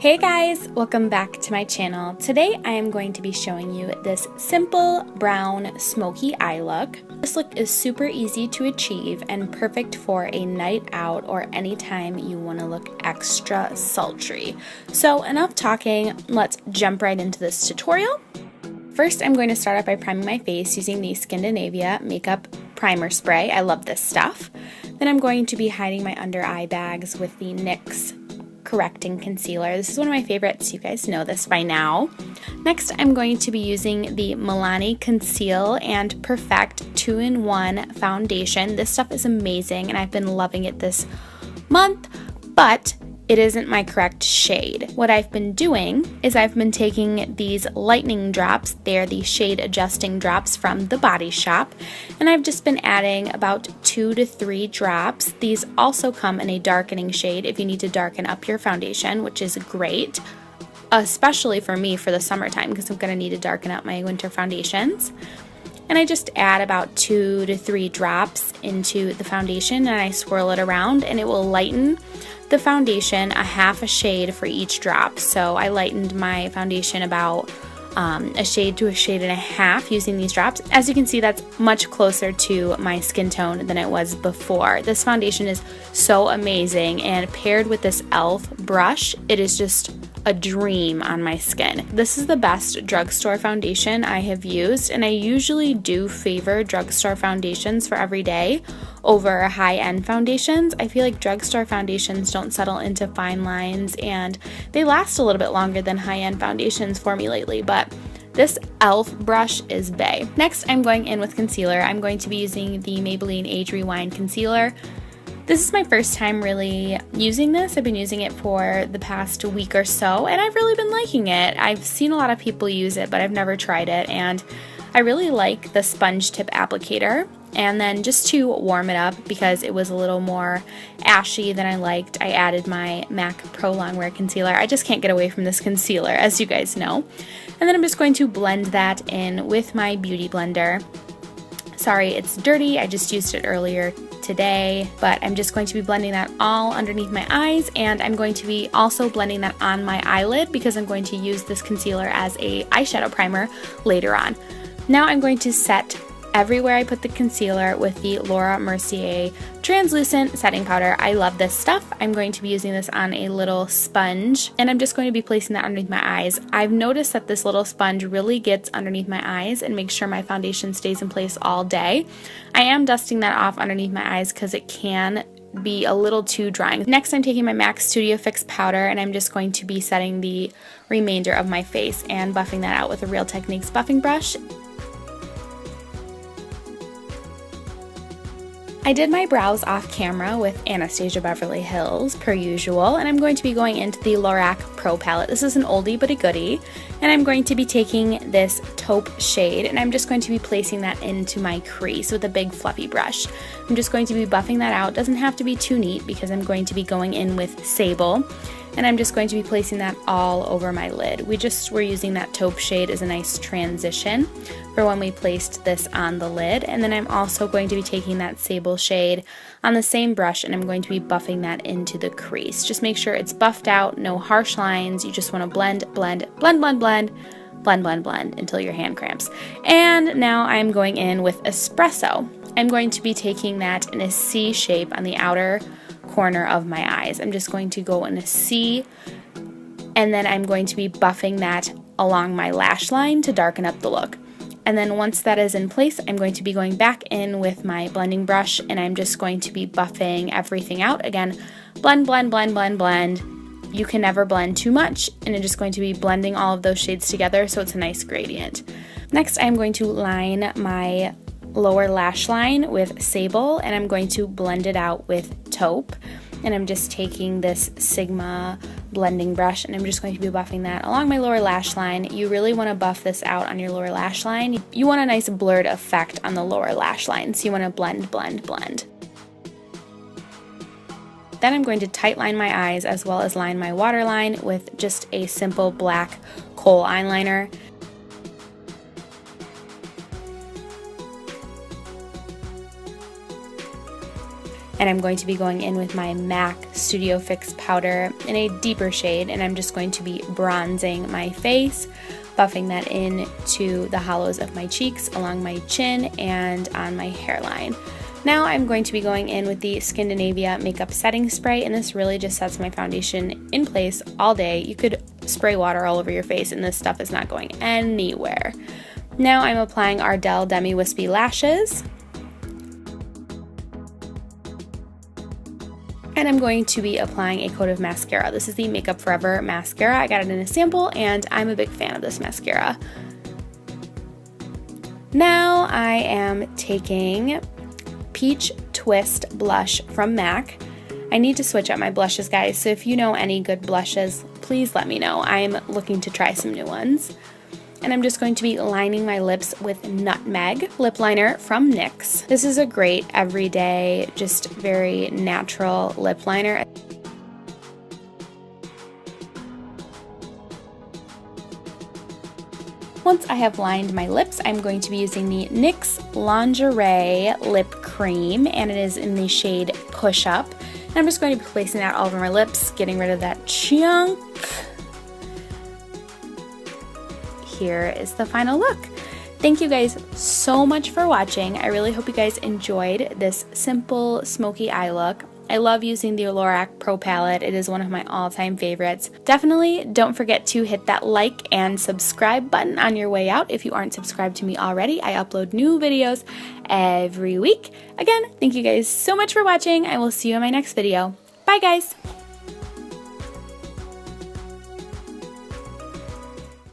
Hey guys, welcome back to my channel. Today I am going to be showing you this simple brown smoky eye look. This look is super easy to achieve and perfect for a night out or anytime you want to look extra sultry. So enough talking, let's jump right into this tutorial. First, I'm going to start off by priming my face using the Skindinavia makeup primer spray. I love this stuff. Then I'm going to be hiding my under eye bags with the NYX Correcting Concealer. This is one of my favorites. You guys know this by now. Next, I'm going to be using the Milani Conceal and Perfect 2-in-1 foundation. This stuff is amazing and I've been loving it this month, but it isn't my correct shade. What I've been doing is I've been taking these lightning drops, they're the shade adjusting drops from the Body Shop, and I've just been adding about 2 to 3 drops. These also come in a darkening shade if you need to darken up your foundation, which is great, especially for me for the summertime because I'm going to need to darken up my winter foundations. And I just add about 2 to 3 drops into the foundation and I swirl it around and it will lighten the foundation a half a shade for each drop. So I lightened my foundation about a shade to a shade and a half using these drops. As you can see, that's much closer to my skin tone than it was before. This foundation is so amazing, and paired with this e.l.f. brush, it is just a dream on my skin. This is the best drugstore foundation I have used, and I usually do favor drugstore foundations for every day over high-end foundations. I feel like drugstore foundations don't settle into fine lines and they last a little bit longer than high-end foundations for me lately, but this e.l.f. brush is bae. Next, I'm going in with concealer. I'm going to be using the Maybelline Age Rewind Concealer. This is my first time really using this. I've been using it for the past week or so, and I've really been liking it. I've seen a lot of people use it, but I've never tried it, and I really like the sponge tip applicator. And then just to warm it up, because it was a little more ashy than I liked, I added my MAC Pro Longwear Concealer. I just can't get away from this concealer, as you guys know. And then I'm just going to blend that in with my Beauty Blender. Sorry, it's dirty. I just used it earlier today, but I'm just going to be blending that all underneath my eyes, and I'm going to be also blending that on my eyelid because I'm going to use this concealer as a eyeshadow primer later on. Now I'm going to set everywhere I put the concealer with the Laura Mercier translucent setting powder. I love this stuff. I'm going to be using this on a little sponge, and I'm just going to be placing that underneath my eyes. I've noticed that this little sponge really gets underneath my eyes and makes sure my foundation stays in place all day. I am dusting that off underneath my eyes because it can be a little too drying. Next, I'm taking my MAC Studio Fix powder and I'm just going to be setting the remainder of my face and buffing that out with a Real Techniques buffing brush. I did my brows off camera with Anastasia Beverly Hills per usual, and I'm going to be going into the Lorac Pro palette. This is an oldie but a goodie, and I'm going to be taking this taupe shade and I'm just going to be placing that into my crease with a big fluffy brush. I'm just going to be buffing that out. Doesn't have to be too neat because I'm going to be going in with Sable, and I'm just going to be placing that all over my lid. We're using that taupe shade as a nice transition for when we placed this on the lid. And then I'm also going to be taking that Sable shade on the same brush and I'm going to be buffing that into the crease. Just make sure it's buffed out, no harsh lines. You just want to blend, blend, blend, blend, blend, blend, blend, blend until your hand cramps. And now I'm going in with Espresso. I'm going to be taking that in a C shape on the outer corner of my eyes. I'm just going to go in a C, and then I'm going to be buffing that along my lash line to darken up the look. And then once that is in place, I'm going to be going back in with my blending brush and I'm just going to be buffing everything out. Again, blend, blend, blend, blend, blend. You can never blend too much, and I'm just going to be blending all of those shades together so it's a nice gradient. Next, I'm going to line my lower lash line with Sable and I'm going to blend it out with Taupe, and I'm just taking this Sigma blending brush and I'm just going to be buffing that along my lower lash line. You really want to buff this out on your lower lash line. You want a nice blurred effect on the lower lash line, so you want to blend, blend, blend. Then I'm going to tight line my eyes as well as line my waterline with just a simple black kohl eyeliner. And I'm going to be going in with my MAC Studio Fix powder in a deeper shade, and I'm just going to be bronzing my face, buffing that into the hollows of my cheeks, along my chin, and on my hairline. Now I'm going to be going in with the Skindinavia makeup setting spray, and this really just sets my foundation in place all day. You could spray water all over your face and this stuff is not going anywhere. Now I'm applying Ardell Demi Wispy Lashes. And I'm going to be applying a coat of mascara. This is the Makeup Forever mascara. I got it in a sample and I'm a big fan of this mascara. Now I am taking Peach Twist blush from MAC. I need to switch up my blushes, guys, so if you know any good blushes, please let me know. I'm looking to try some new ones. And I'm just going to be lining my lips with Nutmeg lip liner from NYX. This is a great everyday, just very natural lip liner. Once I have lined my lips, I'm going to be using the NYX Lingerie Lip Cream, and it is in the shade Push Up. And I'm just going to be placing that all over my lips, getting rid of that chunk. Here is the final look. Thank you guys so much for watching. I really hope you guys enjoyed this simple smoky eye look. I love using the Lorac Pro palette. It is one of my all-time favorites. Definitely don't forget to hit that like and subscribe button on your way out if you aren't subscribed to me already. I upload new videos every week. Again, thank you guys so much for watching. I will see you in my next video. Bye guys!